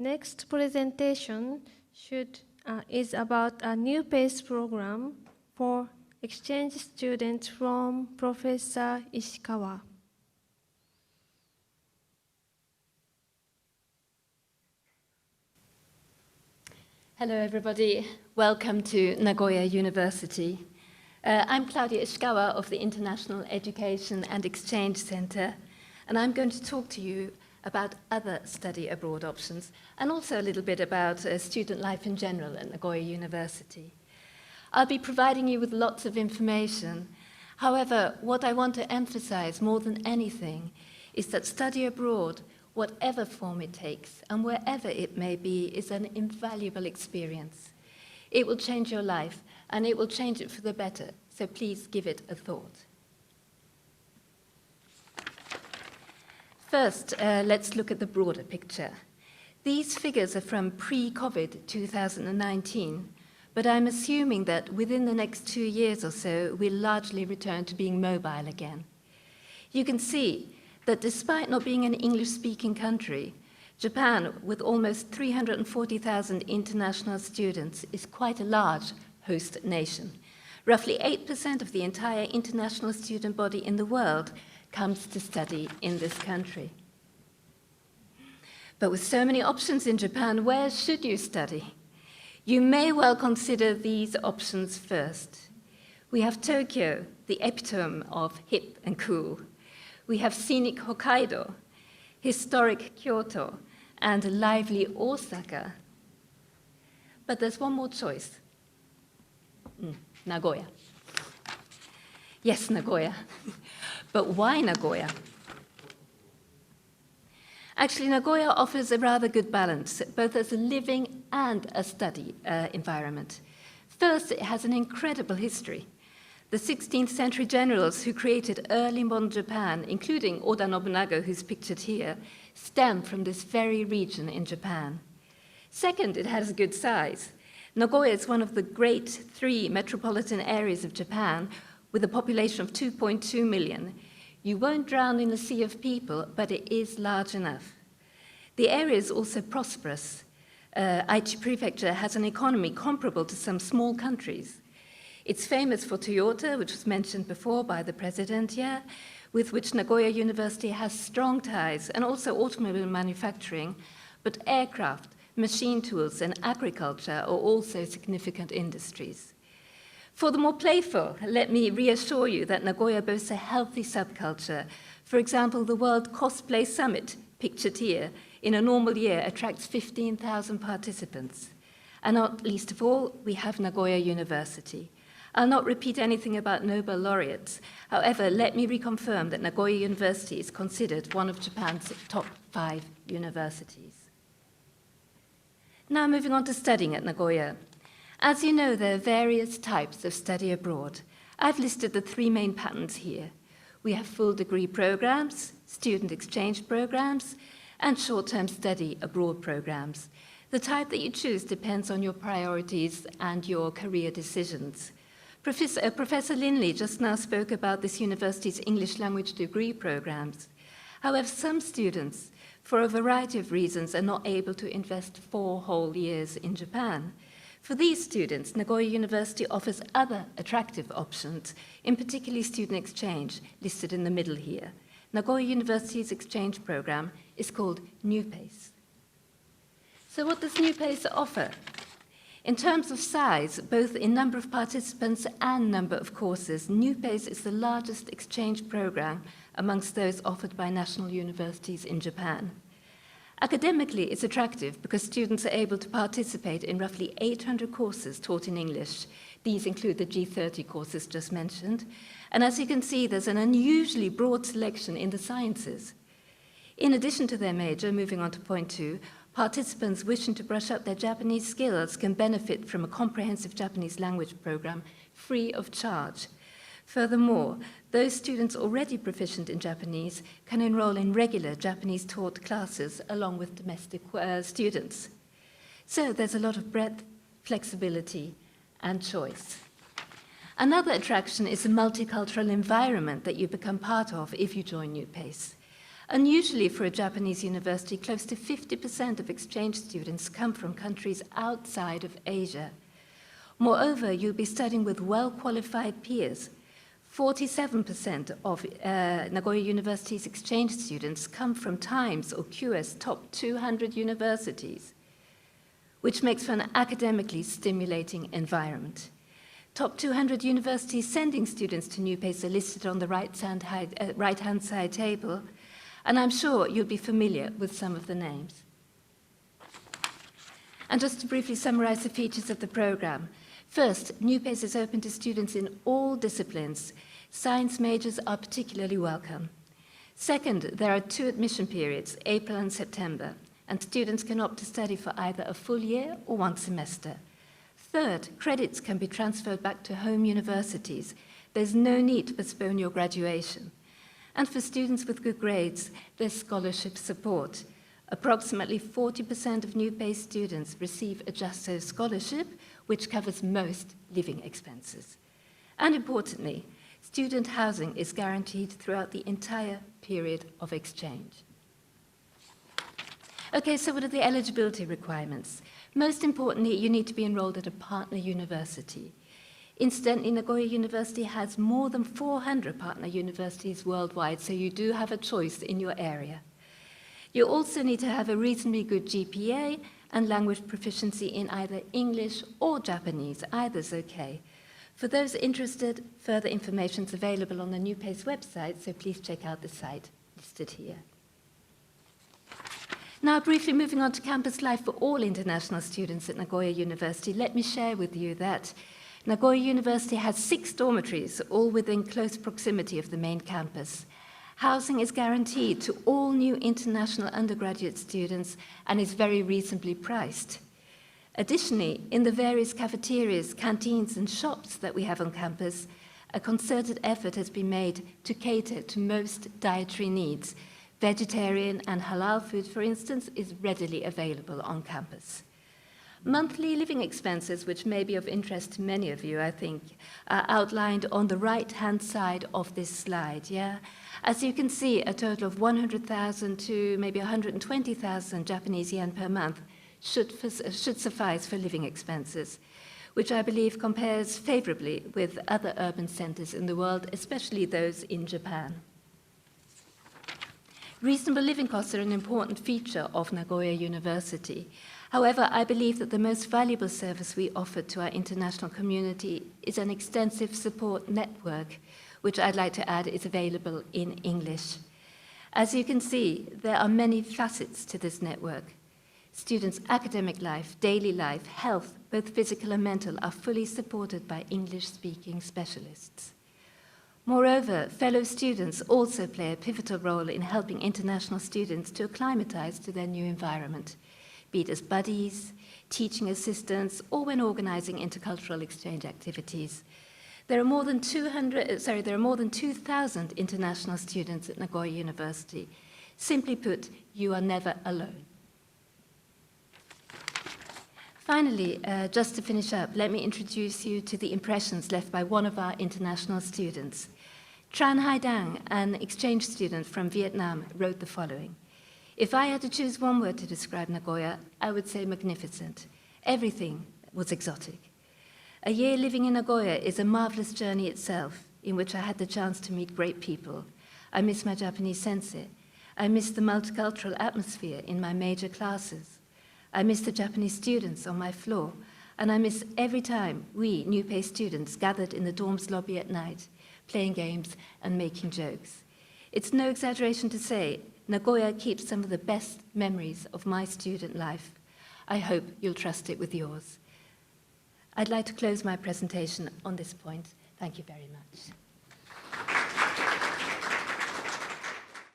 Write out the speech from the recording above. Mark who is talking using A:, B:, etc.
A: Next presentation is about a new PACE program for exchange students from Professor ISHIKAWA.
B: Hello everybody, welcome to Nagoya University. I'm Claudia ISHIKAWA of the International Education and Exchange Center, and I'm going to talk to you about other study abroad options and also a little bit about student life in general at Nagoya University. I'll be providing you with lots of information. However, what I want to emphasize more than anything is that study abroad, whatever form it takes and wherever it may be, is an invaluable experience. It will change your life and it will change it for the better, so please give it a thought. First, let's look at the broader picture. These figures are from pre-COVID 2019, but I'm assuming that within the next 2 years or so, we'll largely return to being mobile again. You can see that despite not being an English-speaking country, Japan, with almost 340,000 international students, is quite a large host nation. Roughly 8% of the entire international student body in the world comes to study in this country. But with so many options in Japan, where should you study? You may well consider these options first. We have Tokyo, the epitome of hip and cool. We have scenic Hokkaido, historic Kyoto, and lively Osaka. But there's one more choice. Nagoya. Yes, Nagoya. But why Nagoya? Actually, Nagoya offers a rather good balance, both as a living and a study environment. First, it has an incredible history. The 16th century generals who created early modern Japan, including Oda Nobunaga, who's pictured here, stem from this very region in Japan. Second, it has a good size. Nagoya is one of the great 3 metropolitan areas of Japan with a population of 2.2 million. You won't drown in a sea of people, but it is large enough. The area is also prosperous. Aichi Prefecture has an economy comparable to some small countries. It's famous for Toyota, which was mentioned before by the president here, with which Nagoya University has strong ties, and also automobile manufacturing, but aircraft, machine tools, and agriculture are also significant industries. For the more playful, let me reassure you that Nagoya boasts a healthy subculture. For example, the World Cosplay Summit, pictured here, in a normal year attracts 15,000 participants. And not least of all, we have Nagoya University. I'll not repeat anything about Nobel laureates. However, let me reconfirm that Nagoya University is considered one of Japan's top 5 universities. Now moving on to studying at Nagoya. As you know, there are various types of study abroad. I've listed the 3 main patterns here. We have full degree programs, student exchange programs, and short-term study abroad programs. The type that you choose depends on your priorities and your career decisions. Professor Linley just now spoke about this university's English language degree programs. However, some students, for a variety of reasons, are not able to invest 4 whole years in Japan. For these students, Nagoya University offers other attractive options, in particular student exchange, listed in the middle here. Nagoya University's exchange program is called New PACE. So what does New PACE offer? In terms of size, both in number of participants and number of courses, New PACE is the largest exchange program amongst those offered by national universities in Japan. Academically, it's attractive because students are able to participate in roughly 800 courses taught in English. These include the G30 courses just mentioned. And as you can see, there's an unusually broad selection in the sciences. In addition to their major, moving on to point 2, participants wishing to brush up their Japanese skills can benefit from a comprehensive Japanese language program free of charge. Furthermore, those students already proficient in Japanese can enroll in regular Japanese taught classes along with domestic students. So there's a lot of breadth, flexibility, and choice. Another attraction is the multicultural environment that you become part of if you join New PACE. Unusually for a Japanese university, close to 50% of exchange students come from countries outside of Asia. Moreover, you'll be studying with well-qualified peers. 47% of Nagoya University's exchange students come from Times or QS top 200 universities, which makes for an academically stimulating environment. Top 200 universities sending students to New Pace are listed on the right-hand side table, and I'm sure you'll be familiar with some of the names. And just to briefly summarize the features of the program. First, New Pace is open to students in all disciplines. Science majors are particularly welcome. Second, there are 2 admission periods, April and September, and students can opt to study for either a full year or 1 semester. Third, credits can be transferred back to home universities. There's no need to postpone your graduation. And for students with good grades, there's scholarship support. Approximately 40% of New Pace students receive a Justo scholarship, which covers most living expenses. And importantly, student housing is guaranteed throughout the entire period of exchange. Okay, so what are the eligibility requirements? Most importantly, you need to be enrolled at a partner university. Incidentally, Nagoya University has more than 400 partner universities worldwide, so you do have a choice in your area. You also need to have a reasonably good GPA and language proficiency in either English or Japanese. Either's okay. For those interested, further information is available on the New Pace website, so please check out the site listed here. Now, briefly moving on to campus life for all international students at Nagoya University, let me share with you that Nagoya University has 6 dormitories, all within close proximity of the main campus. Housing is guaranteed to all new international undergraduate students and is very reasonably priced. Additionally, in the various cafeterias, canteens, and shops that we have on campus, a concerted effort has been made to cater to most dietary needs. Vegetarian and halal food, for instance, is readily available on campus. Monthly living expenses, which may be of interest to many of you, I think, are outlined on the right-hand side of this slide, yeah? As you can see, a total of 100,000 to maybe 120,000 Japanese yen per month should suffice for living expenses, which I believe compares favorably with other urban centers in the world, especially those in Japan. Reasonable living costs are an important feature of Nagoya University. However, I believe that the most valuable service we offer to our international community is an extensive support network, which I'd like to add is available in English. As you can see, there are many facets to this network. Students' academic life, daily life, health, both physical and mental, are fully supported by English-speaking specialists. Moreover, fellow students also play a pivotal role in helping international students to acclimatize to their new environment, be it as buddies, teaching assistants, or when organizing intercultural exchange activities. There are more than 2,000 international students at Nagoya University. Simply put, you are never alone. Finally, just to finish up, let me introduce you to the impressions left by one of our international students. Tran Hai Dang, an exchange student from Vietnam, wrote the following. If I had to choose one word to describe Nagoya, I would say magnificent. Everything was exotic. A year living in Nagoya is a marvelous journey itself, in which I had the chance to meet great people. I miss my Japanese sensei. I miss the multicultural atmosphere in my major classes. I miss the Japanese students on my floor, and I miss every time we, New Pace students, gathered in the dorm's lobby at night, playing games and making jokes. It's no exaggeration to say, Nagoya keeps some of the best memories of my student life. I hope you'll trust it with yours. I'd like to close my presentation on this point. Thank you very much.